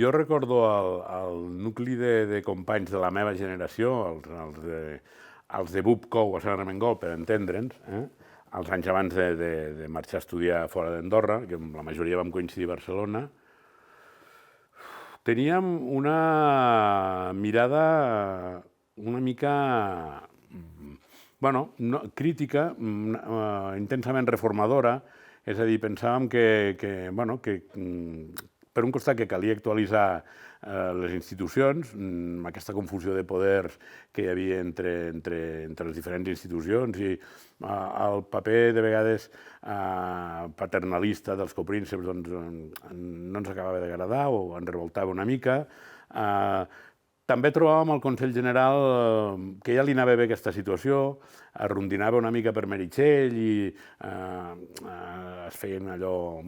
jo recordo el nucli de companys de la meva generació, els de BUP-COU a Sant Armengol, per entendre'ns, els anys abans de marxar a estudiar fora d'Andorra, que la majoria vam coincidir a Barcelona, teníem una mirada una mica crítica, intensament reformadora, és a dir, pensàvem que per un costat que calia actualitzar les institucions, aquesta confusió de poders que hi havia entre les diferents institucions i el paper de vegades paternalista dels coprínceps no ens acabava d'agradar o ens revoltava una mica. També trobàvem al Consell General que ja li anava bé aquesta situació, es rondinava una mica per Meritxell i es feien allò,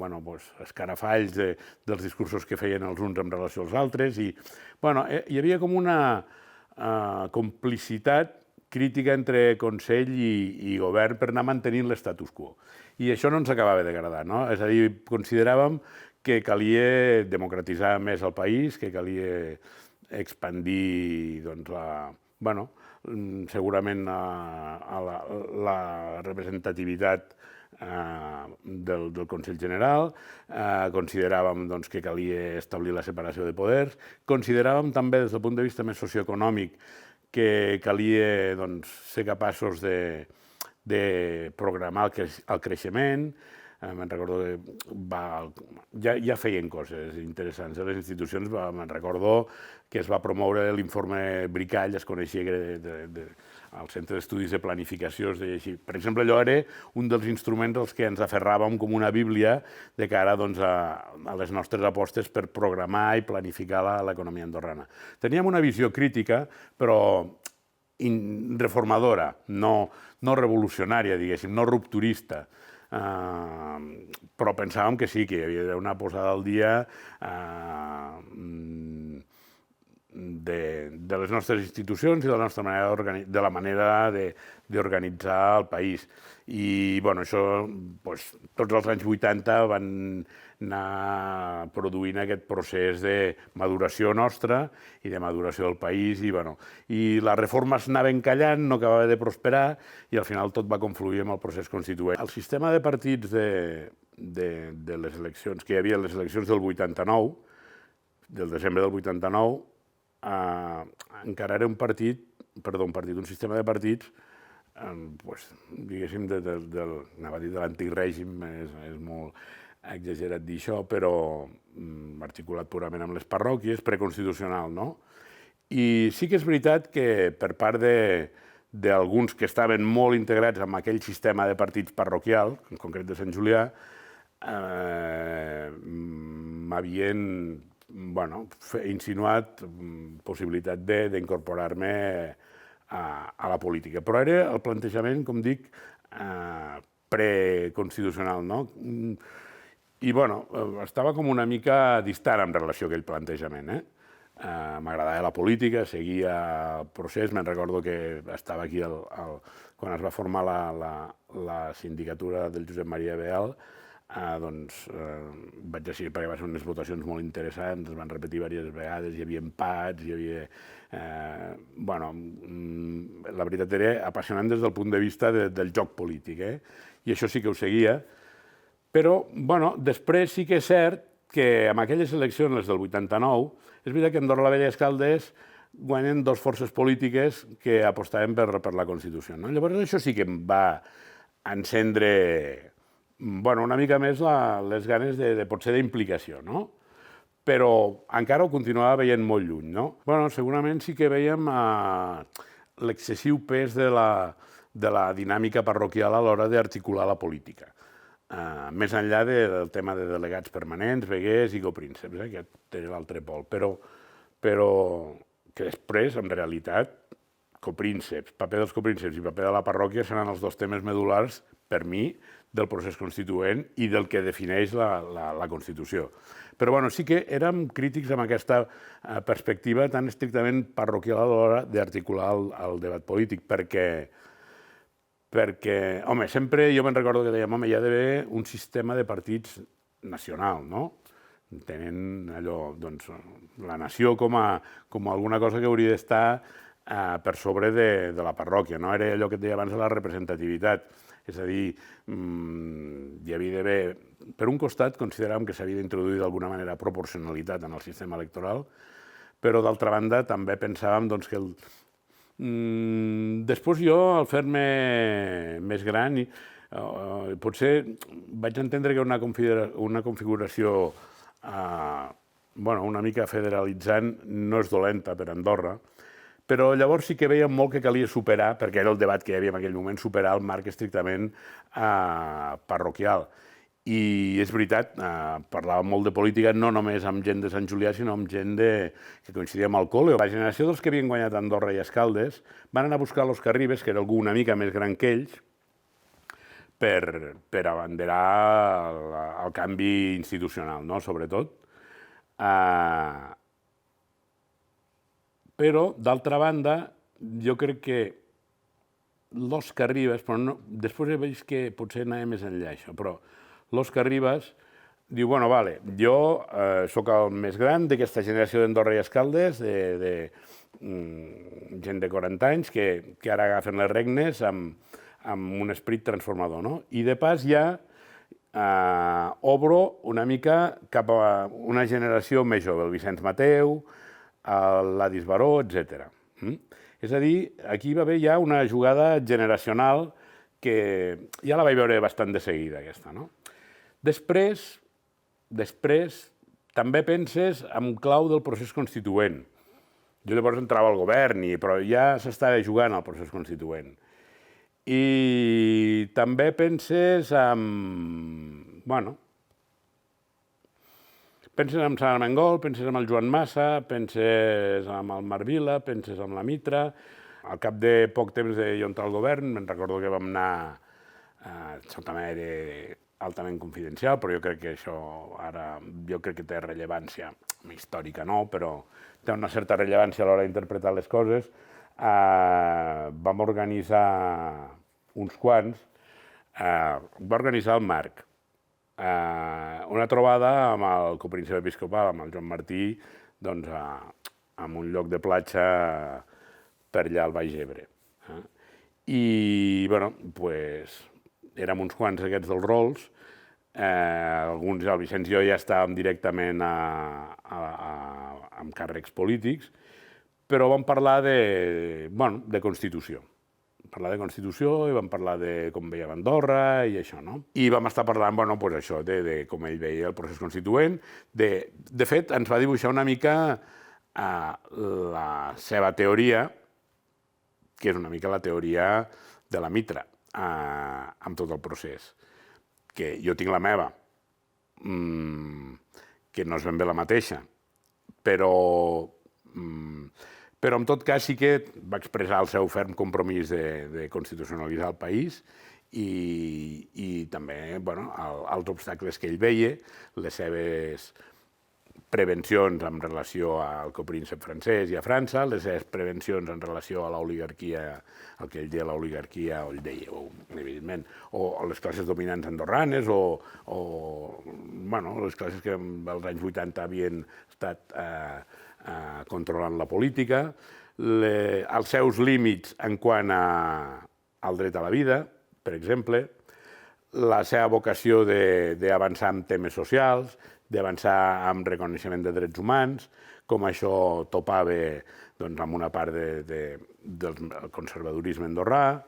escarafalls dels discursos que feien els uns en relació als altres i hi havia com una complicitat crítica entre Consell i Govern per anar mantenint l'estatus quo. I això no ens acabava d'agradar, no? És a dir, consideràvem que calia democratitzar més el país, que calia expandir segurament la representativitat del Consell General, consideràvem que calia establir la separació de poders, consideràvem també des del punt de vista més socioeconòmic que calia ser capaços de programar el creixement. Me'n recordo que ja feien coses interessants a les institucions. Me'n recordo que es va promoure l'informe Bricall, es coneixia al Centre d'Estudis de Planificació. Per exemple, allò era un dels instruments als que ens aferràvem com una bíblia de cara a les nostres apostes per programar i planificar l'economia andorrana. Teníem una visió crítica, però reformadora, no revolucionària, diguéssim, no rupturista. Però pensàvem que sí, que hi havia una posada al dia de les nostres institucions i de la manera d'organitzar el país. I això, tots els anys 80 van anar produint aquest procés de maduració nostra i de maduració del país i les reformes anaven callant, no acabava de prosperar i al final tot va confluir amb el procés constituent. El sistema de partits de les eleccions, que hi havia les eleccions del 89, del desembre del 89, encara era un sistema de partits, diguéssim, anava a dir de l'antic règim, és molt exagerat dir això, però articulat purament amb les parròquies, preconstitucional, no? I sí que és veritat que per part d'alguns que estaven molt integrats en aquell sistema de partits parroquial, en concret de Sant Julià, m'havien insinuat possibilitat d'incorporar-me a la política. Però era el plantejament, com dic, preconstitucional, no? I estava com una mica distant en relació a aquell plantejament. M'agradava la política, seguia el procés. Me'n recordo que estava aquí quan es va formar la sindicatura del Josep Maria Beal, vaig decidir perquè va ser unes votacions molt interessants, es van repetir diverses vegades, hi havia empats, hi havia... La veritat era apassionant des del punt de vista del joc polític, i això sí que ho seguia. Però, després sí que és cert que en aquelles eleccions, les del 89, és veritat que a Andorra la Vella i Escaldes guanyen dues forces polítiques que apostaven per la Constitució. Llavors això sí que em va encendre una mica més les ganes de potser d'implicació, no? Però encara ho continuava veient molt lluny, no? Segurament sí que veiem l'excessiu pes de la dinàmica parroquial a l'hora d'articular la política. Més enllà del tema de delegats permanents, veguers i coprínceps, aquest era l'altre pol. Però que després, en realitat, paper dels coprínceps i paper de la parròquia seran els dos temes medul·lars, per mi, del procés constituent i del que defineix la Constitució. Però sí que érem crítics amb aquesta perspectiva tan estrictament parroquial a l'hora d'articular el debat polític, perquè, sempre jo me'n recordo que dèiem, hi ha d'haver un sistema de partits nacional, no? Tenen allò, doncs, la nació com alguna cosa que hauria d'estar per sobre de la parròquia, no? Era allò que et deia abans de la representativitat. És a dir, hi havia d'haver... Per un costat, consideràvem que s'havia d'introduir d'alguna manera proporcionalitat en el sistema electoral, però d'altra banda també pensàvem doncs, que després jo, al fer-me més gran, potser vaig entendre que una configuració una mica federalitzant no és dolenta per Andorra, però llavors sí que veiem molt que calia superar, perquè era el debat que hi havia en aquell moment, superar el marc estrictament parroquial. I és veritat, parlàvem molt de política no només amb gent de Sant Julià, sinó amb gent que coincidia amb el col·le. La generació dels que havien guanyat Andorra i Escaldes van anar a buscar l'Òscar Ribes, que era algú una mica més gran que ells, per abanderar el canvi institucional, no? Sobretot. Però, d'altra banda, jo crec que l'Òscar Ribes, però no, després he vist que potser anava més enllà això, però l'Òscar Ribes diu, bueno, vale, jo sóc el més gran d'aquesta generació d'Andorra i Escaldes, de gent de 40 anys, que ara agafen les regnes amb un esperit transformador, no? I de pas ja obro una mica cap a una generació més jove, el Vicenç Mateu, l'Adis Baró, etc. És a dir, aquí va haver ja una jugada generacional que ja la vaig veure bastant de seguida, aquesta, no? Després, també penses en clau del procés constituent. Jo llavors entrava al govern, però ja s'estava jugant al procés constituent. I també penses en... penses en Sant Armengol, penses en el Joan Massa, penses en el Marc Vila, penses en la Mitra. Al cap de poc temps de jo entrar al govern, me'n recordo que vam anar... Això també era altament confidencial, però jo crec que això ara que té rellevància històrica, no, però té una certa rellevància a l'hora d'interpretar les coses. Vam organitzar uns quants, va organitzar el Marc, una trobada amb el copríncep episcopal, amb el Joan Martí, doncs, en un lloc de platja per allà al Baix Ebre. I, doncs, érem uns quants aquests dels rols, alguns, el Vicenç i jo ja estàvem directament amb càrrecs polítics, però vam parlar de Constitució. Parlar de Constitució i vam parlar de com veiem Andorra i això, no? I vam estar parlant, això, de com ell veia el procés constituent. De fet, ens va dibuixar una mica la seva teoria, que és una mica la teoria de la Mitra, amb tot el procés. Que jo tinc la meva, que no és ben bé la mateixa, però en tot cas sí que va expressar el seu ferm compromís de constitucionalitzar el país i també els obstacles que ell veia, les seves prevencions en relació al copríncep francès i a França, les seves prevencions en relació a l'oligarquia, el que ell deia l'oligarquia, o ell deia, evidentment, o les classes dominants andorranes, o les classes que als anys 80 havien estat controlant la política, els seus límits en quant al dret a la vida, per exemple, la seva vocació d'avançar en temes socials, d'avançar en reconeixement de drets humans, com això topava amb una part del conservadorisme andorrà.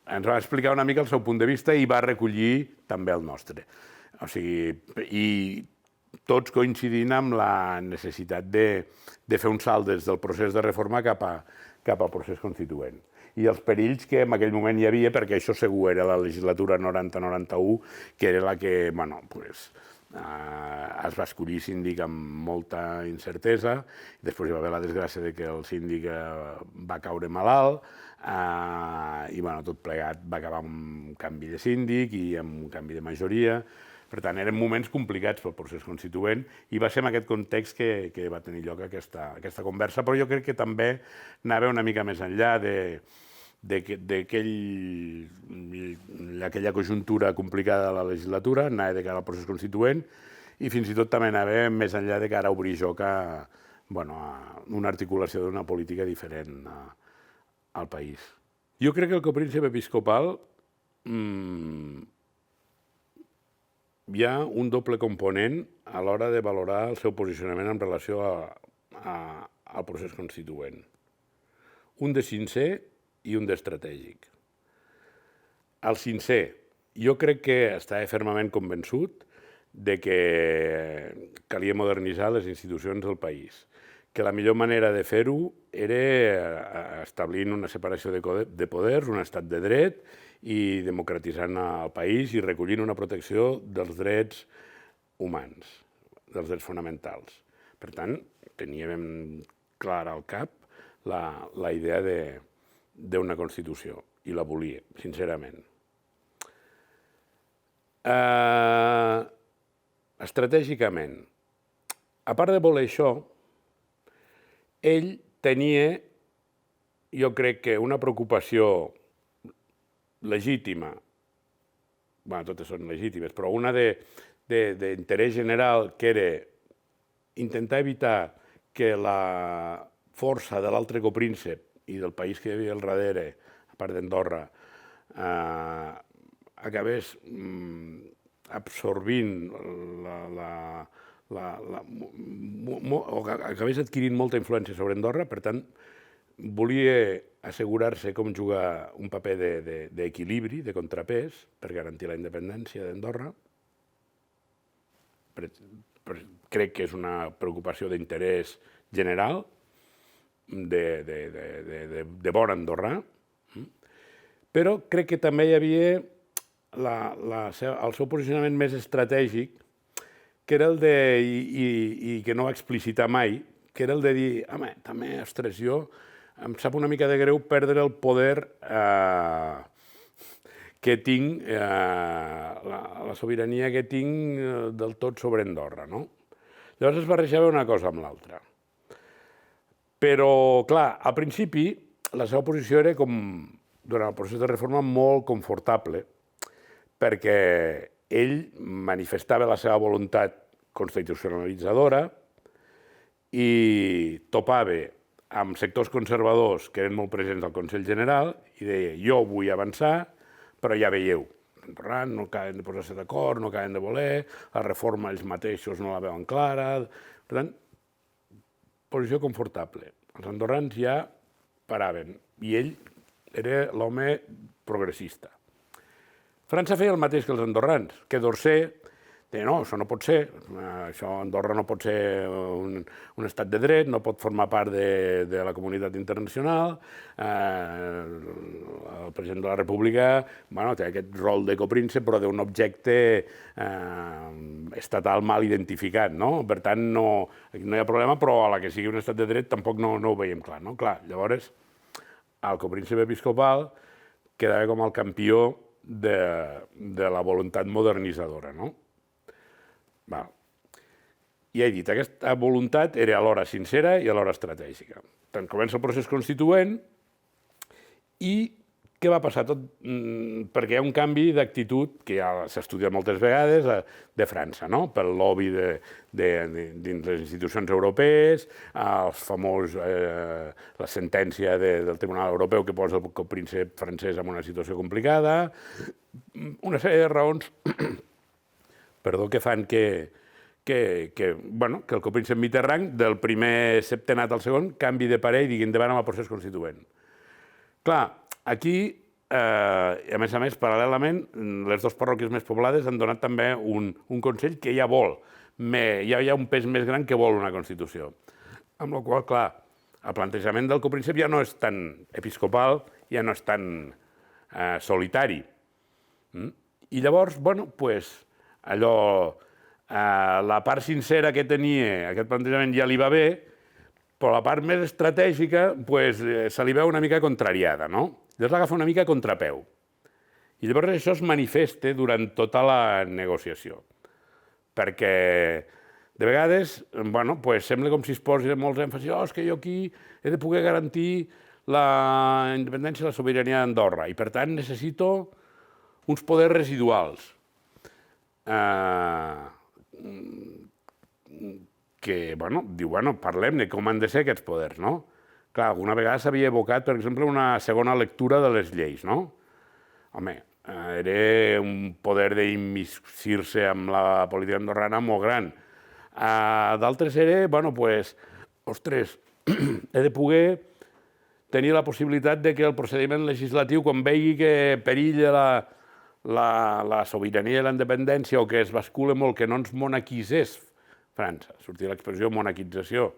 Ens va explicar una mica el seu punt de vista i va recollir també el nostre. O sigui, i tots coincidint amb la necessitat de fer un salt des del procés de reforma cap al procés constituent. I els perills que en aquell moment hi havia, perquè això segur era la legislatura 90-91, que era la que, es va escollir síndic amb molta incertesa, després hi va haver la desgràcia que el síndic va caure malalt i tot plegat va acabar amb un canvi de síndic i amb un canvi de majoria. Per tant, eren moments complicats pel procés constituent i va ser en aquest context que va tenir lloc aquesta conversa, però jo crec que també anava una mica més enllà d'aquella conjuntura complicada de la legislatura, anava de cara al procés constituent i fins i tot també anava més enllà de cara a obrir joc a una articulació d'una política diferent al país. Jo crec que el copríncep episcopal hi ha un doble component a l'hora de valorar el seu posicionament en relació al procés constituent. Un de sincer i un d'estratègic. El sincer, jo crec que estava fermament convençut de que calia modernitzar les institucions del país, que la millor manera de fer-ho era establint una separació de poders, un estat de dret i democratitzant el país i recollint una protecció dels drets humans, dels drets fonamentals. Per tant, teníem clara al cap la idea d'una Constitució i la volia, sincerament. Estratègicament, a part de voler això, ell tenia, jo crec que una preocupació legítima, totes són legítimes, però una d'interès general que era intentar evitar que la força de l'altre copríncep i del país que hi havia al darrere, a part d'Andorra, acabés absorbint o acabés adquirint molta influència sobre Andorra, per tant, volia assegurar-se com jugar un paper d'equilibri, de contrapès, per garantir la independència d'Andorra. Crec que és una preocupació d'interès general, de bon andorrà, però crec que també hi havia el seu posicionament més estratègic, que era el de, i que no va explicitar mai, que era el de dir, home, també, ostres, jo em sap una mica de greu perdre el poder que tinc, la sobirania que tinc del tot sobre Andorra, no? Llavors es barrejava una cosa amb l'altra. Però, clar, al principi la seva posició era, com durant el procés de reforma, molt confortable, perquè ell manifestava la seva voluntat constitucionalitzadora i topava amb sectors conservadors que eren molt presents al Consell General i deia, jo vull avançar, però ja veieu, els andorrans no acaben de posar-se d'acord, no acaben de voler, la reforma ells mateixos no la veuen clara. Per tant, posició confortable. Els andorrans ja paraven i ell era l'home progressista. França feia el mateix que els andorrans, que d'Orsay deia, no, això no pot ser, Andorra no pot ser un estat de dret, no pot formar part de la comunitat internacional, el president de la República té aquest rol de copríncep, però d'un objecte estatal mal identificat, no? Per tant, no hi ha problema, però a la que sigui un estat de dret tampoc no ho veiem clar, no? Clar, llavors, el copríncep episcopal quedava com el campió de la voluntat modernitzadora, no? I he dit, aquesta voluntat era alhora sincera i alhora estratègica. Tant comença el procés constituent i què va passar tot? Perquè hi ha un canvi d'actitud que ja s'ha estudiat moltes vegades de França, no? Pel lobby dins les institucions europees, la sentència del Tribunal Europeu que posa el copríncep francès en una situació complicada, una sèrie de raons que fan que el copríncep Mitterrand, del primer septenat al segon, canvi de parer i digui endavant amb el procés constituent. Clar, aquí, a més, paral·lelament, les dues parròquies més poblades han donat també un Consell que ja vol, hi ha un pes més gran que vol una Constitució. Amb la qual cosa, clar, el plantejament del copríncep ja no és tan episcopal, ja no és tan solitari. I llavors, allò, la part sincera que tenia aquest plantejament ja li va bé, però la part més estratègica se li veu una mica contrariada, no? Llavors l'agafa una mica a contrapeu. I llavors això es manifesta durant tota la negociació, perquè de vegades sembla com si es posi molts èmfasis, és que jo aquí he de poder garantir la independència i la sobirania d'Andorra i per tant necessito uns poders residuals. que diu, parlem de com han de ser aquests poders, no? Clar, alguna vegada s'havia evocat, per exemple, una segona lectura de les lleis, no? Home, era un poder d'immiscir-se amb la política andorrana molt gran. D'altres era, ostres, he de poder tenir la possibilitat de que el procediment legislatiu, quan vegi que perilla la sobirania i la independència o que es bascula molt, que no ens monaquitzés França, sortia l'expressió monaquització,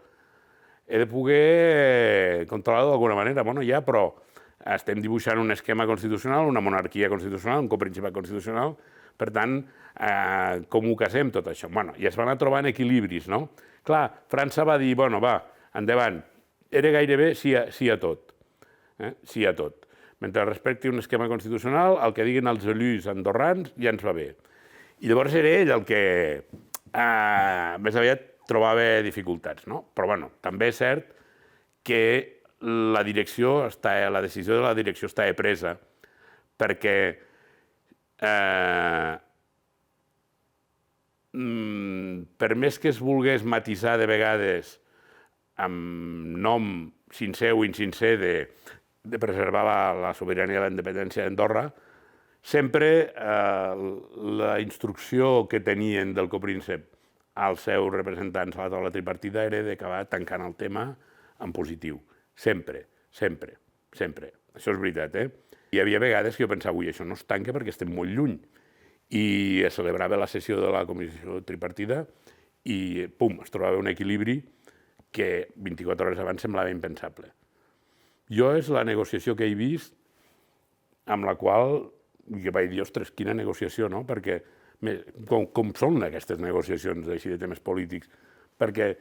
he de poder controlar-ho d'alguna manera. Ja, però estem dibuixant un esquema constitucional, una monarquia constitucional, un coprincipat constitucional, per tant, com ho casem tot això? I es van anar trobant equilibris, no? Clar, França va dir, va, endavant, era gairebé sí a tot. Sí a tot. Mentre respecti un esquema constitucional, el que diguin els elus andorrans ja ens va bé. I llavors era ell el que més aviat trobava dificultats, no? Però, també és cert que la decisió de la direcció estava presa perquè per més que es volgués matisar de vegades amb nom sincer o insincer de preservar la sobirania i la independència d'Andorra, sempre la instrucció que tenien del copríncep als seus representants a la taula tripartida era d'acabar tancant el tema en positiu. Sempre, sempre, sempre. Això és veritat, Hi havia vegades que jo pensava, això no es tanca perquè estem molt lluny. I es celebrava la sessió de la comissió tripartida i, pum, es trobava un equilibri que 24 hores abans semblava impensable. Jo és la negociació que he vist amb la qual jo vaig dir, ostres, quina negociació, no? Perquè com són aquestes negociacions així de temes polítics? Perquè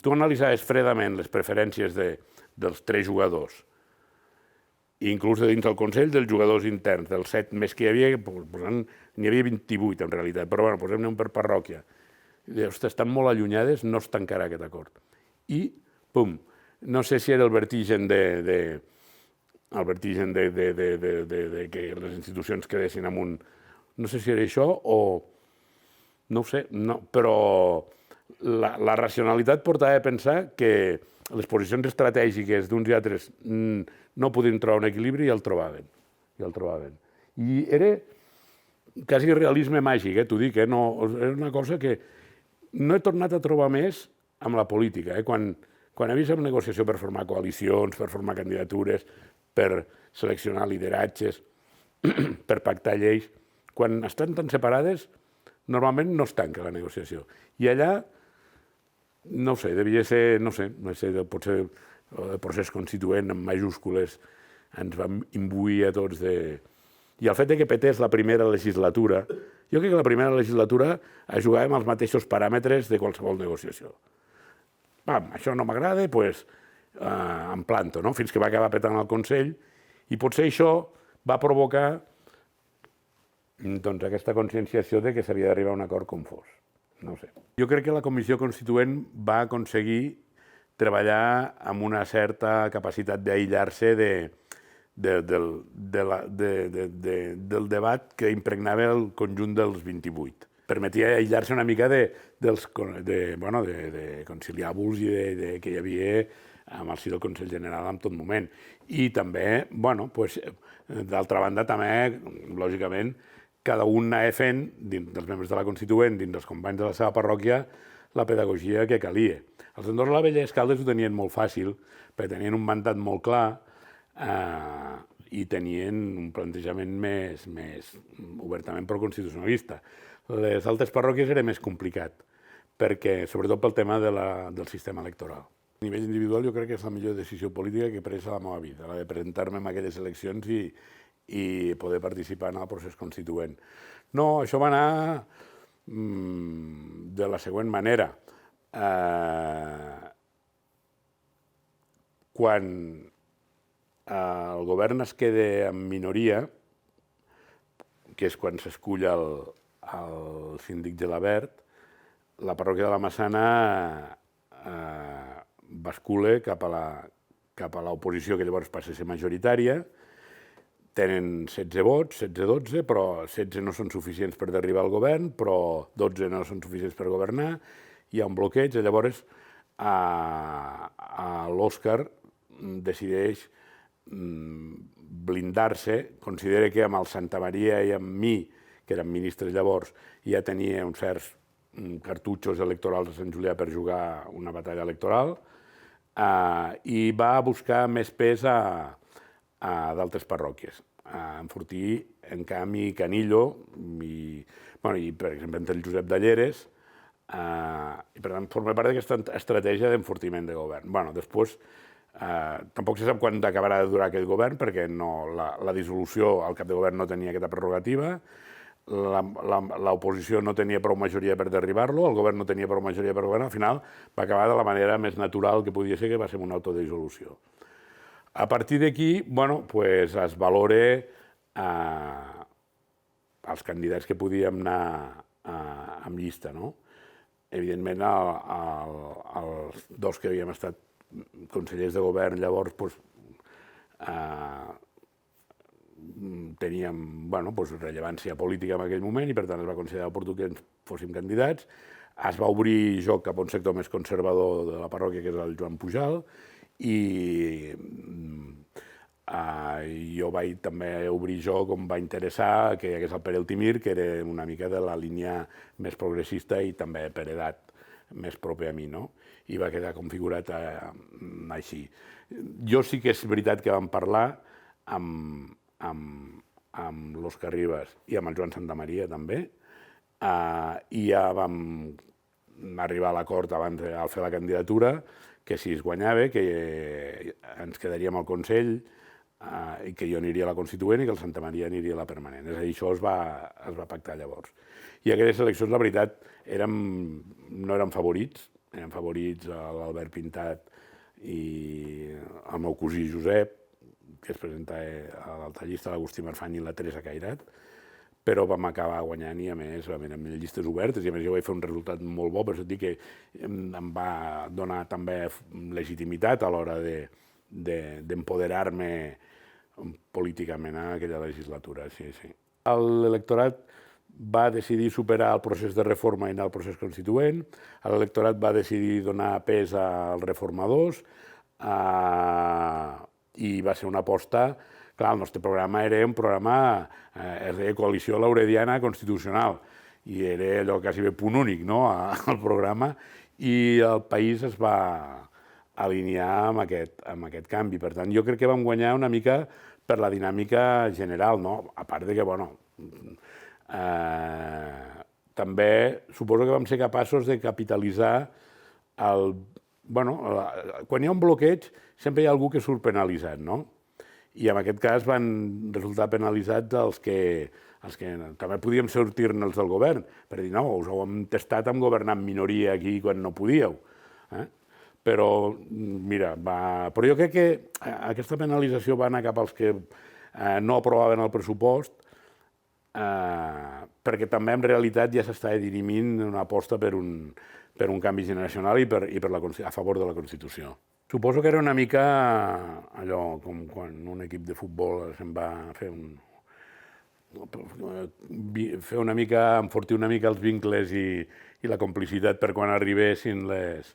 tu analitzaves fredament les preferències dels 3 jugadors, inclús dins del Consell dels jugadors interns, dels 7 més que hi havia, n'hi havia 28 en realitat, però posem-ne un per parròquia. Ostres, estan molt allunyades, no es tancarà aquest acord. I, pum, no sé si era el vertigen de que les institucions quedessin amb un... No sé si era això o... No ho sé, però la racionalitat portava a pensar que les posicions estratègiques d'uns i altres no podien trobar un equilibri i el trobaven. I era quasi realisme màgic, t'ho dic, era una cosa que no he tornat a trobar més amb la política. Quan he vist una negociació per formar coalicions, per formar candidatures, per seleccionar lideratges, per pactar lleis, quan estan tan separades, normalment no es tanca la negociació. I allà, no sé, devia ser, potser el procés constituent en majúscules ens va imbuir a tots de... I el fet que petés la primera legislatura, jo crec que la primera legislatura jugàvem als mateixos paràmetres de qualsevol negociació. Això no m'agrada, doncs em planto, no? Fins que va acabar petant el Consell, i potser això va provocar aquesta conscienciació de que s'havia d'arribar a un acord com fos. No sé. Jo crec que la Comissió Constituent va aconseguir treballar amb una certa capacitat d'aïllar-se del debat que impregnava el conjunt dels 28. Permetia aïllar-se una mica de conciliàbuls que hi havia amb el si del Consell General en tot moment. I també, d'altra banda, també, lògicament, cada un anava fent, dins dels membres de la Constituent, dins dels companys de la seva parròquia, la pedagogia que calia. Els d'Andorra la Vella i Escaldes ho tenien molt fàcil, perquè tenien un mandat molt clar i tenien un plantejament més obertament proconstitucionalista. Les altres parròquies era més complicat, sobretot pel tema del sistema electoral. A nivell individual jo crec que és la millor decisió política que he pres a la meva vida, la de presentar-me en aquelles eleccions i poder participar en el procés constituent. No, això va anar de la següent manera. Quan el govern es queda en minoria, que és quan s'escull el síndic Gelabert, la parròquia de la Massana bascula cap a l'oposició, que llavors passa a ser majoritària, tenen 16 vots, 16-12, però 16 no són suficients per derribar el govern, però 12 no són suficients per governar, hi ha un bloqueig, i llavors l'Òscar decideix blindar-se, considera que amb el Santamaria i amb mi, que eren ministres llavors, ja tenia uns certs cartutxos electorals a Sant Julià per jugar una batalla electoral, i va buscar més pes a d'altres parròquies, a enfortir, en canvi, Canillo i, per exemple, entre el Josep Dalleres, i per tant forma part d'aquesta estratègia d'enfortiment de govern. Després, tampoc se sap quan acabarà de durar aquest govern, perquè la dissolució, el cap de govern no tenia aquesta prerrogativa, l'oposició no tenia prou majoria per derribar-lo, el govern no tenia prou majoria per governar, al final va acabar de la manera més natural que podia ser, que va ser una autodissolució. A partir d'aquí, es valora els candidats que podíem anar amb llista, no? Evidentment, els dos que havíem estat consellers de govern llavors teníem rellevància política en aquell moment i per tant es va considerar oportú que ens fóssim candidats. Es va obrir joc cap a un sector més conservador de la parròquia, que és el Joan Pujal, i jo vaig també obrir joc on va interessar que hi hagués el Pere Altimir, que era una mica de la línia més progressista i també per edat més proper a mi, no? I va quedar configurat així. Jo sí que és veritat que vam parlar amb l'Òscar Ribas i amb el Joan Santamaria també, i ja vam arribar a l'acord abans de fer la candidatura que si es guanyava, que ens quedaríem al Consell i que jo aniria a la Constituent i que el Santamaria aniria a la Permanent. És a dir, això es va pactar llavors. I aquelles eleccions, la veritat, no eren favorits, eren favorits l'Albert Pintat i el meu cosí Josep, que es presentava a l'altra llista, l'Agustí Marfany i la Teresa Cairat, però vam acabar guanyant i, a més, vam anar amb llistes obertes i, a més, jo vaig fer un resultat molt bo, per això et dic que em va donar també legitimitat a l'hora d'empoderar-me políticament en aquella legislatura, sí. L'electorat va decidir superar el procés de reforma i anar al procés constituent, l'electorat va decidir donar pes als reformadors i va ser una aposta. Clar, el nostre programa era un programa, es deia Coalició Laurediana Constitucional, i era allò quasi bé punt únic, no?, al programa, i el país es va alinear amb aquest canvi. Per tant, jo crec que vam guanyar una mica per la dinàmica general, no? A part de que, també suposo que vam ser capaços de capitalitzar quan hi ha un bloqueig sempre hi ha algú que surt penalitzat, no? I en aquest cas van resultar penalitzats els que també podíem sortir-nos del govern, per dir, no, us ho hem tastat amb governar en minoria aquí quan no podíeu. Però, mira, però jo crec que aquesta penalització va anar cap als que no aprovaven el pressupost, perquè també en realitat ja s'estava dirimint una aposta per un canvi generacional i a favor de la Constitució. Suposo que era una mica allò com quan un equip de futbol se'n va enfortir una mica els vincles i la complicitat per quan arribessin les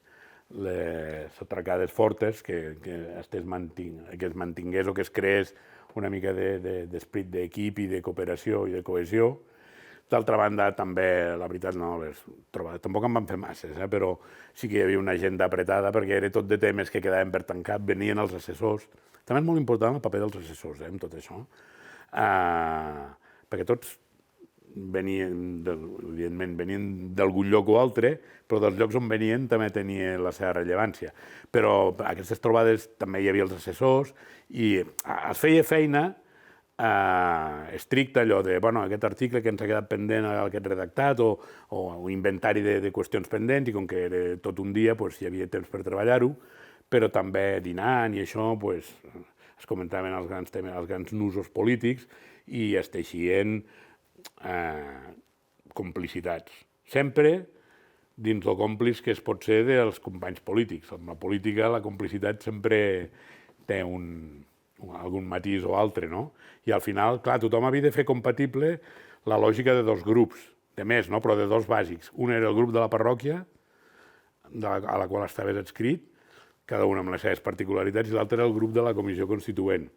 atracades fortes, que es mantingués o que es creés una mica d'esperit d'equip i de cooperació i de cohesió. D'altra banda, també, la veritat, tampoc en van fer masses, però sí que hi havia una agenda apretada perquè era tot de temes que quedaven per tancar, venien els assessors. També és molt important el paper dels assessors en tot això, perquè tots evidentment venien d'algun lloc o altre, però dels llocs on venien també tenia la seva rellevància. Però a aquestes trobades també hi havia els assessors i es feia feina estricte, allò de aquest article que ens ha quedat pendent aquest redactat o un inventari de qüestions pendents, i com que era tot un dia hi havia temps per treballar-ho, però també dinant i això es comentaven els grans temes, els grans nusos polítics i es teixien complicitats. Sempre dins el còmplice que es pot ser dels companys polítics. En la política la complicitat sempre té un algun matís o altre, no? I al final, clar, tothom havia de fer compatible la lògica de dos grups, de més, no? Però de dos bàsics. Un era el grup de la parròquia, a la qual estaves adscrit, cada un amb les seves particularitats, i l'altre era el grup de la comissió constituent.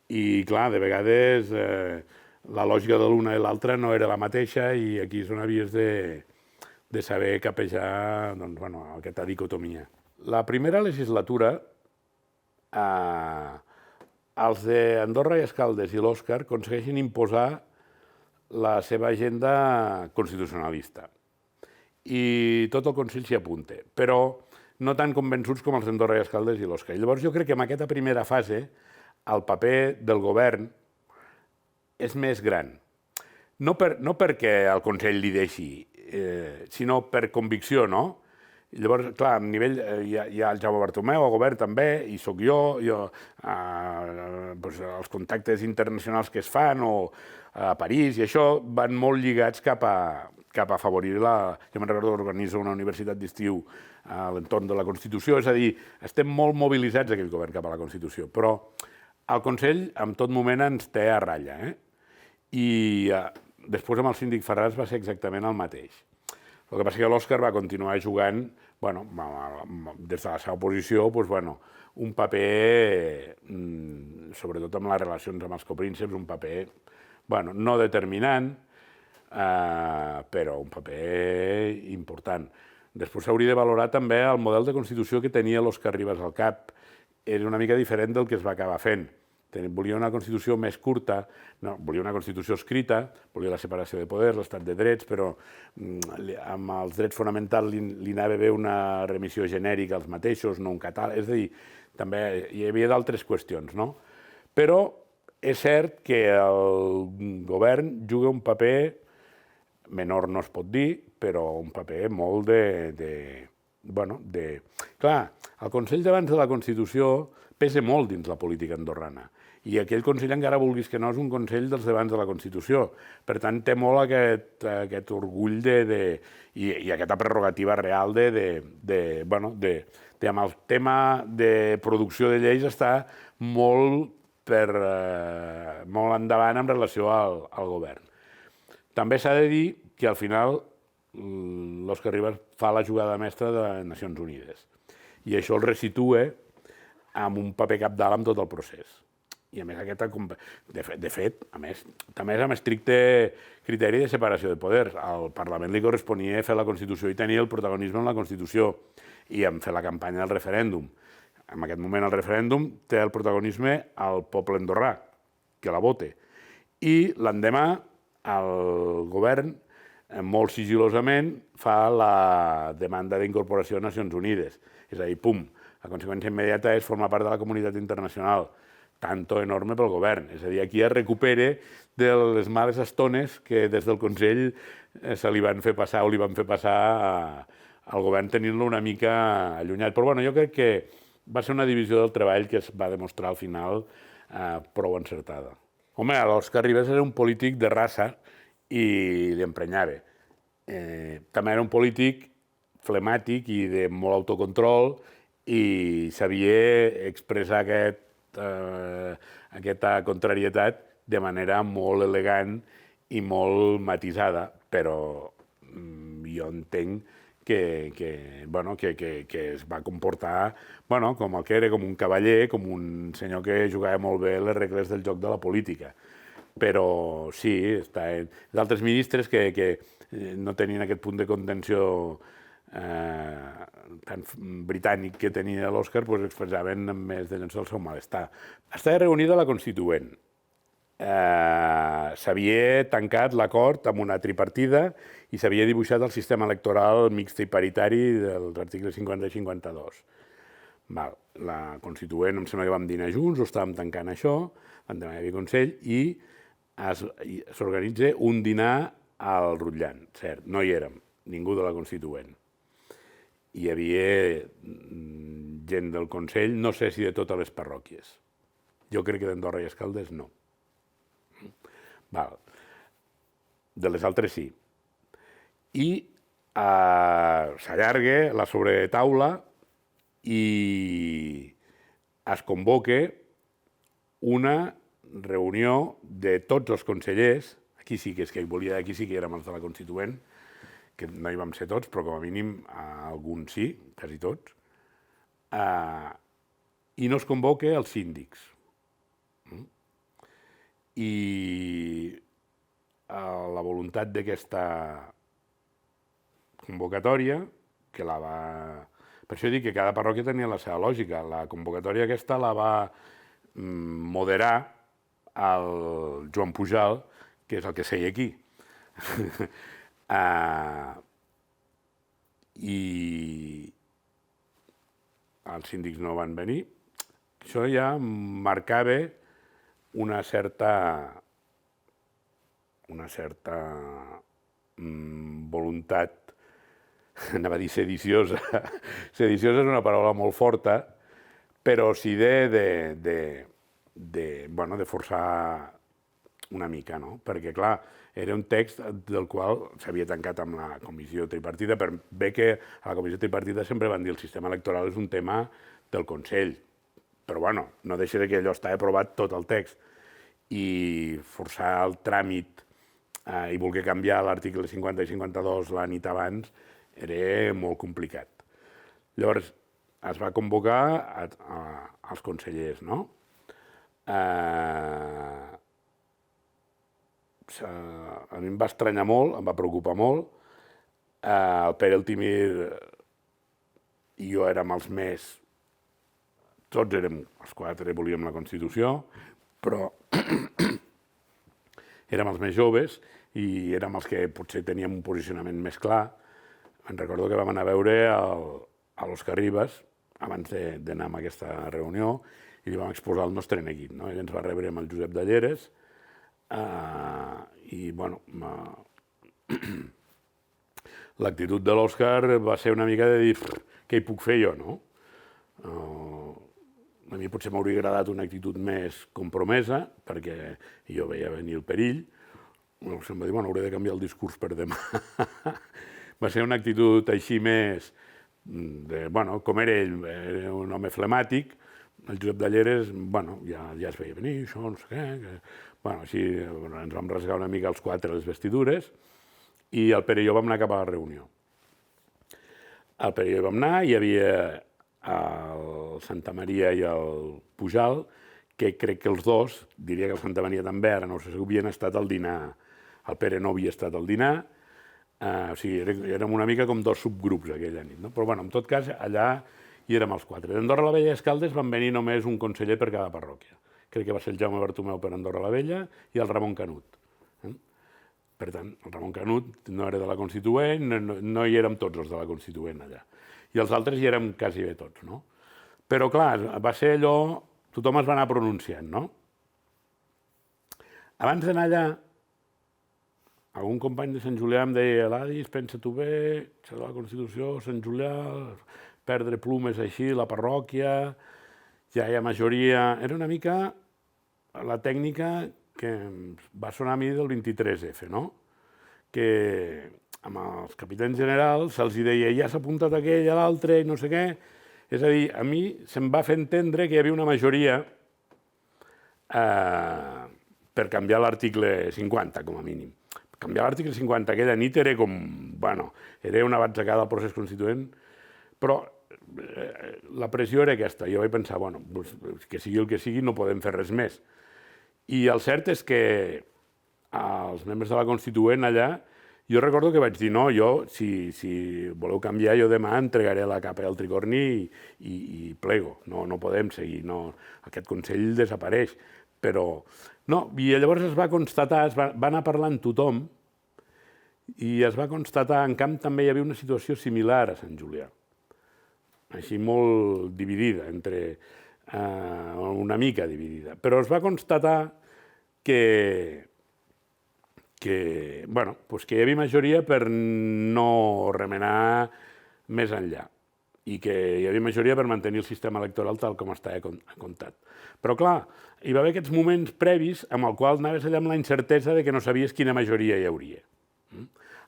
I, clar, de vegades la lògica de l'una i l'altra no era la mateixa i aquí és on havies de saber capejar doncs, bueno, aquesta dicotomia. La primera legislatura, els d'Andorra i Escaldes i l'Òscar aconsegueixen imposar la seva agenda constitucionalista. I tot el Consell s'hi apunta, però no tan convençuts com els d'Andorra i Escaldes i l'Òscar. Llavors jo crec que en aquesta primera fase el paper del govern és més gran. No perquè el Consell li deixi, sinó per convicció, no? Llavors, clar, a nivell hi ha el Jaume Bartomeu, el govern també, i sóc jo els contactes internacionals que es fan, o a París, i això van molt lligats cap a afavorir Jo me'n recordo d'organitzar una universitat d'estiu a l'entorn de la Constitució, és a dir, estem molt mobilitzats aquell govern cap a la Constitució, però el Consell en tot moment ens té a ratlla, i després amb el síndic Ferraz va ser exactament el mateix. El que passa que l'Òscar va continuar jugant, des de la seva posició, un paper, sobretot amb les relacions amb els coprínceps, un paper no determinant, però un paper important. Després s'hauria de valorar també el model de Constitució que tenia l'Òscar Ribas al cap. Era una mica diferent del que es va acabar fent. Volia una Constitució més curta, volia una Constitució escrita, volia la separació de poders, l'estat de drets, però amb els drets fonamentals li anava bé una remissió genèrica als mateixos, no un catàleg, és a dir, també hi havia d'altres qüestions, no? Però és cert que el govern juga un paper, menor no es pot dir, però un paper molt Clar, el Consell d'abans de la Constitució pesa molt dins la política andorrana. I aquell Consell, encara vulguis que no, és un Consell dels d'abans de la Constitució. Per tant, té molt aquest orgull i aquesta prerrogativa real amb el tema de producció de lleis està molt endavant en relació al govern. També s'ha de dir que al final l'Òscar Ribas fa la jugada mestra de Nacions Unides i això el resitua amb un paper cabdal en tot el procés. I a més, de fet, també és amb estricte criteri de separació de poders. Al Parlament li corresponia fer la Constitució i tenir el protagonisme en la Constitució i en fer la campanya del referèndum. En aquest moment el referèndum té el protagonisme al poble andorrà, que la vote. I l'endemà el govern, molt sigil·losament, fa la demanda d'incorporació a Nacions Unides. És a dir, pum, la conseqüència immediata és formar part de la comunitat internacional, tanto enorme pel govern. És a dir, aquí es recupera de les males estones que des del Consell se li van fer passar o li van fer passar al govern tenint-lo una mica allunyat. Però jo crec que va ser una divisió del treball que es va demostrar al final prou encertada. Home, l'Òscar Ribas era un polític de raça i li emprenyava. També era un polític flemàtic i de molt autocontrol i sabia expressar aquesta contrarietat de manera molt elegant i molt matisada, però jo entenc que es va comportar com el que era, com un cavaller, com un senyor que jugava molt bé les regles del joc de la política. Però sí, d'altres ministres que no tenien aquest punt de contenció tan britànic que tenia l'Òscar, expressaven amb més de llençar el seu malestar. Estava reunida la Constituent. S'havia tancat l'acord amb una tripartida i s'havia dibuixat el sistema electoral mixt i paritari dels articles 50 i 52. La Constituent, em sembla que vam dinar junts, ho estàvem tancant això, l'endemà hi havia Consell, i s'organitza un dinar al Rutllant, cert, no hi érem, ningú de la Constituent. Hi havia gent del Consell, no sé si de totes les parròquies. Jo crec que d'Andorra i Escaldes no. De les altres sí. I s'allarga la sobretaula i es convoca una reunió de tots els consellers, aquí sí que érem els de la Constituent, que no hi vam ser tots, però com a mínim alguns sí, quasi tots, i no es convoca els síndics. I la voluntat d'aquesta convocatòria, que la va... Per això dic que cada parròquia tenia la seva lògica. La convocatòria aquesta la va moderar el Joan Pujal, que és el que seia aquí. I els síndics no van venir. Això ja marcava una certa voluntat, anava a dir sediciosa. Sediciosa és una paraula molt forta, però sí de forçar una mica, no? Perquè, clar, era un text del qual s'havia tancat amb la comissió tripartida, per bé que a la comissió tripartida sempre van dir el sistema electoral és un tema del Consell, però bueno, no deixa que allò estava aprovat tot el text, i forçar el tràmit i voler canviar l'article 50 i 52 la nit abans era molt complicat. Llavors, es va convocar als consellers, no? A mi em va estranyar molt, em va preocupar molt. El Pere Altimir i jo érem els més... Tots érem, els quatre volíem la Constitució, però érem els més joves i érem els que potser teníem un posicionament més clar. Em recordo que vam anar a veure a l'Òscar Ribas abans d'anar a aquesta reunió i li vam exposar el nostre neguit, no? Ell ens va rebre amb el Josep de Lleres i, bueno, l'actitud de l'Òscar va ser una mica de dir què hi puc fer jo, no? A mi potser m'hauria agradat una actitud més compromesa, perquè jo veia venir el perill. Em va dir, bueno, hauré de canviar el discurs per demà. Va ser una actitud així més... Bueno, com era ell, era un home flemàtic, el Josep de Lleres, bueno, ja es veia venir, això, no sé què... Bueno, així ens vam rasgar una mica els quatre les vestidures i el Pere i jo vam anar cap a la reunió. El Pere i jo vam anar, hi havia el Santa Maria i el Pujal, que crec que els dos, diria que el Santa Maria també, ara no ho sé si havien estat al dinar. El Pere no havia estat al dinar, o sigui, érem una mica com dos subgrups aquella nit, no? Però, bueno, en tot cas, allà hi érem els quatre. D'Andorra la Vella i Escaldes van venir només un conseller per cada parròquia. Crec que va ser el Jaume Bartomeu per Andorra la Vella i el Ramon Canut. Per tant, el Ramon Canut no era de la Constituent, no hi érem tots els de la Constituent allà. I els altres hi érem quasi bé tots, no? Però, clar, va ser allò... Tothom es va anar pronunciant, no? Abans d'anar allà, algun company de Sant Julià em deia l'Adis, pensa-t'ho bé, això de la Constitució, Sant Julià, perdre plumes així, la parròquia, ja hi ha majoria... Era una mica la tècnica que va sonar a mi del 23F, no? Que amb els capitans generals se'ls deia ja s'ha apuntat aquell a l'altre i no sé què. És a dir, a mi se'm va fer entendre que hi havia una majoria per canviar l'article 50, com a mínim. Canviar l'article 50 aquella nit era com... Bueno, era una batzegada al procés constituent, però la pressió era aquesta. Jo vaig pensar, bueno, que sigui el que sigui, no podem fer res més. I el cert és que els membres de la Constituent allà, jo recordo que vaig dir, no, jo, si voleu canviar, jo demà entregaré la capa al tricorni i plego. No podem seguir, aquest Consell desapareix. Però, no, i llavors es va constatar, va anar parlant tothom, i es va constatar, en camp també hi havia una situació similar a Sant Julià. Així molt dividida, una mica dividida. Però es va constatar que hi havia majoria per no remenar més enllà i que hi havia majoria per mantenir el sistema electoral tal com estava comptat. Però, clar, hi va haver aquests moments previs amb el qual anaves allà amb la incertesa de que no sabies quina majoria hi hauria.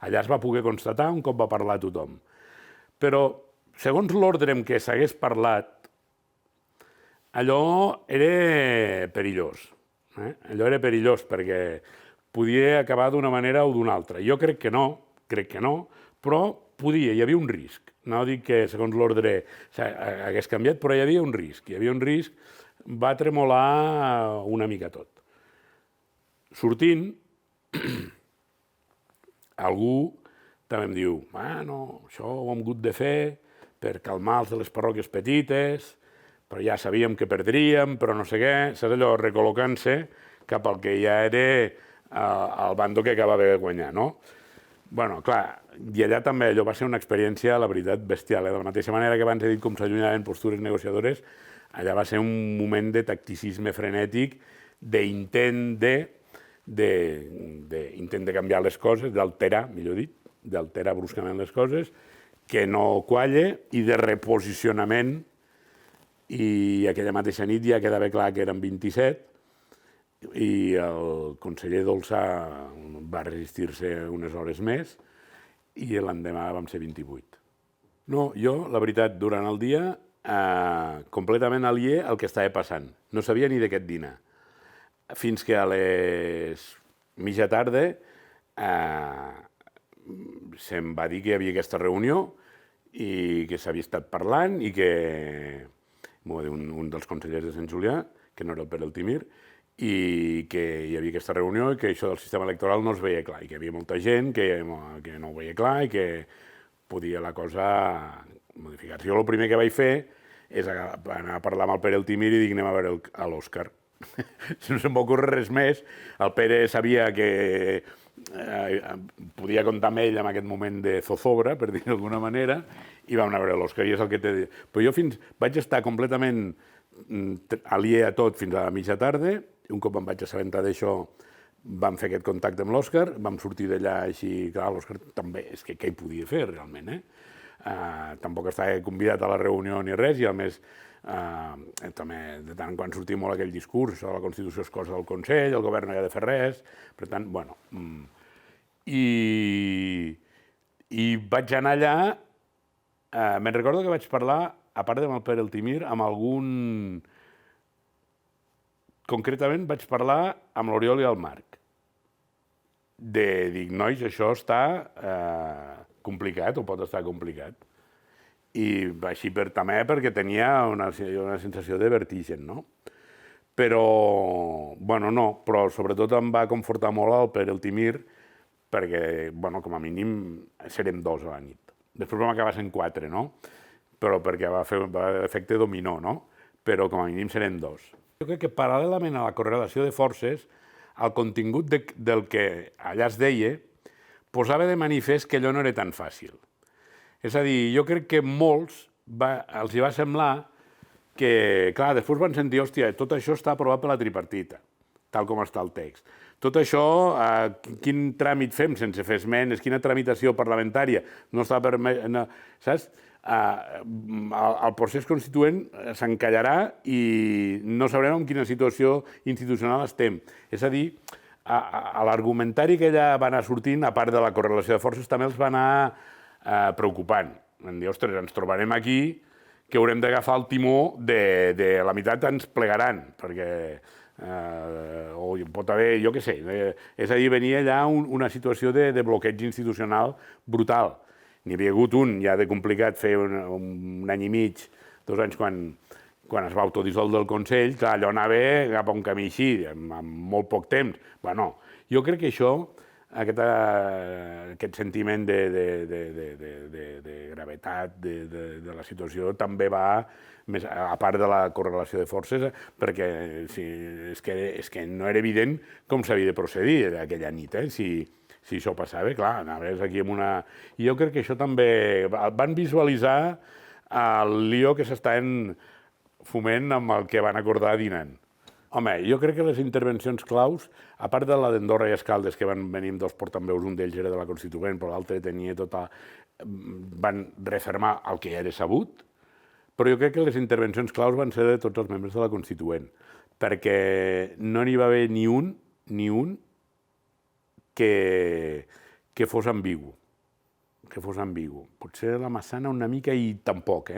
Allà es va poder constatar un cop va parlar tothom. Però, segons l'ordre en què s'hagués parlat, allò era perillós. Allò era perillós perquè podia acabar d'una manera o d'una altra. Jo crec que no, però podia, hi havia un risc. No dic que segons l'ordre hagués canviat, però hi havia un risc. Hi havia un risc, va tremolar una mica tot. Sortint, algú també em diu, no, això ho hem hagut de fer per calmar els de les parròquies petites, però ja sabíem que perdríem, però no sé què, saps allò, recol·locant-se cap al que ja era el bando que acabava de guanyar, no? Bueno, clar, i allà també allò va ser una experiència, la veritat, bestial. De la mateixa manera que abans he dit com s'allunyaven postures negociadores, allà va ser un moment de tacticisme frenètic, d'intent de canviar les coses, d'alterar, millor dit, d'alterar bruscament les coses, que no qualle, i de reposicionament, i aquella mateixa nit ja quedava clar que eren 27, i el conseller Dolçà va resistir-se unes hores més, i l'endemà vam ser 28. No, jo, la veritat, durant el dia, completament aliè al que estava passant. No sabia ni d'aquest dinar. Fins que a les mitja tarda se'm va dir que hi havia aquesta reunió i que s'havia estat parlant i que m'ho va dir un dels consellers de Sant Julià, que no era el Pere Altimir, i que hi havia aquesta reunió i que això del sistema electoral no es veia clar, i que hi havia molta gent que no ho veia clar i que podia la cosa modificar-se. Jo el primer que vaig fer és anar a parlar amb el Pere Altimir i dir anem a veure l'Òscar. Si no se'm va ocórrer res més, el Pere sabia que podia comptar amb ell en aquest moment de zozobra, per dir d'alguna manera, i vam anar a veure l'Òscar, i és el que t'he dit. Però jo vaig estar completament aliè a tot fins a la mitja tarda. Un cop em vaig assabentar d'això, vam fer aquest contacte amb l'Òscar, vam sortir d'allà així, clar, l'Òscar també, és que què hi podia fer realment, tampoc estava convidat a la reunió ni res, i a més també de tant en quant sortia molt aquell discurs, la Constitució és cosa del Consell, el govern no hi ha de fer res, per tant, bueno, i vaig anar allà, me'n recordo que vaig parlar, a part amb el Pere Altimir, amb algun... Concretament vaig parlar amb l'Oriol i el Marc. Dic, nois, això està complicat, o pot estar complicat. I així també perquè tenia una sensació de vertigen, no? Però, bueno, no, però sobretot em va confortar molt el Pere Altimir perquè, bueno, com a mínim serem 2 a la nit. Després vam acabar sent 4, no? Però perquè va fer efecte dominó, no? Però com a mínim serem 2. Jo crec que paral·lelament a la correlació de forces, el contingut del que allà es deia posava de manifest que allò no era tan fàcil. És a dir, jo crec que molts els hi va semblar que, clar, després van sentir, hòstia, tot això està aprovat per la tripartita, tal com està el text. Tot això, quin tràmit fem sense fer esmenes, quina tramitació parlamentària, no està permès, saps? El procés constituent s'encallarà i no sabrem en quina situació institucional estem. És a dir, a l'argumentari que ella va anar sortint, a part de la correlació de forces, també els va anar preocupant. Van dir, ostres, ens trobarem aquí que haurem d'agafar el timó de la meitat ens plegaran, perquè o pot haver, jo què sé, és a dir, venia allà una situació de bloqueig institucional brutal. N'hi havia hagut un ja de complicat fer un any i mig, 2 anys, quan es va autodissoldre el Consell, clar, allò anava cap a un camí així, en molt poc temps. Bueno, jo crec que això, aquest sentiment de gravetat de la situació també va, a part de la correlació de forces, perquè és que no era evident com s'havia de procedir aquella nit, si això passava, clar, anaves aquí amb una... I jo crec que això també... Van visualitzar el lío que s'estaven foment amb el que van acordar dinant. Home, jo crec que les intervencions claus, a part de la d'Andorra i Escaldes, que van venir amb 2 portaveus, un d'ells era de la Constituent, però l'altre tenia tota... van refermar el que ja era sabut, però jo crec que les intervencions claus van ser de tots els membres de la Constituent, perquè no n'hi va haver ni un que fos ambigu. Potser la Massana una mica i tampoc,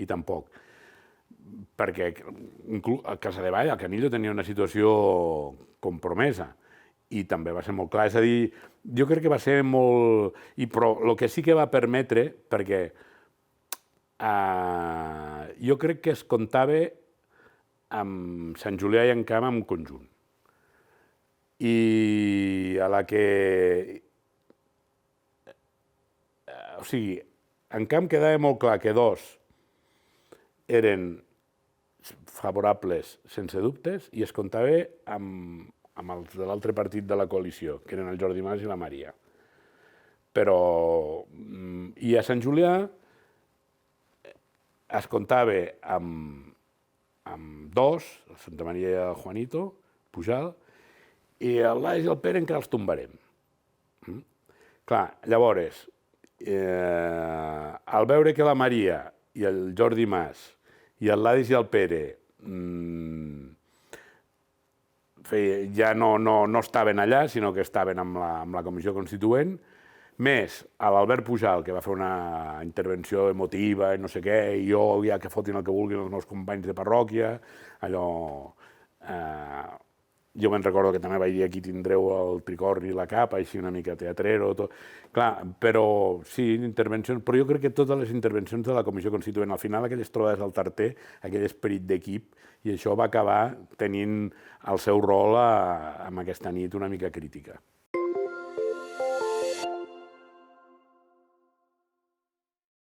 I tampoc. perquè a Casadevall, el Canillo tenia una situació compromesa i també va ser molt clar. És a dir, jo crec que va ser molt... Però el que sí que va permetre, perquè jo crec que es comptava amb Sant Julià i Encamp en conjunt. I a la que... O sigui, Encamp quedava molt clar que dos eren favorables sense dubtes i es comptava amb els de l'altre partit de la coalició, que eren el Jordi Mas i la Maria. Però... I a Sant Julià es comptava amb dos, el Santa Maria i el Juanito, Pujal, i el Lais i el Pere encara els tombarem. Clar, llavors, al veure que la Maria i el Jordi Mas i el Ladis i el Pere ja no estaven allà, sinó que estaven amb la Comissió Constituent, més a l'Albert Pujal, que va fer una intervenció emotiva i no sé què, i jo ja que fotin el que vulguin els meus companys de parròquia, allò... Jo me'n recordo que també vaig dir aquí tindreu el tricorni i la capa, així una mica teatrero, tot. Clar, però sí, intervencions, però jo crec que totes les intervencions de la Comissió Constituent, al final aquelles trobades al Tarter, aquell esperit d'equip, i això va acabar tenint el seu rol en aquesta nit una mica crítica.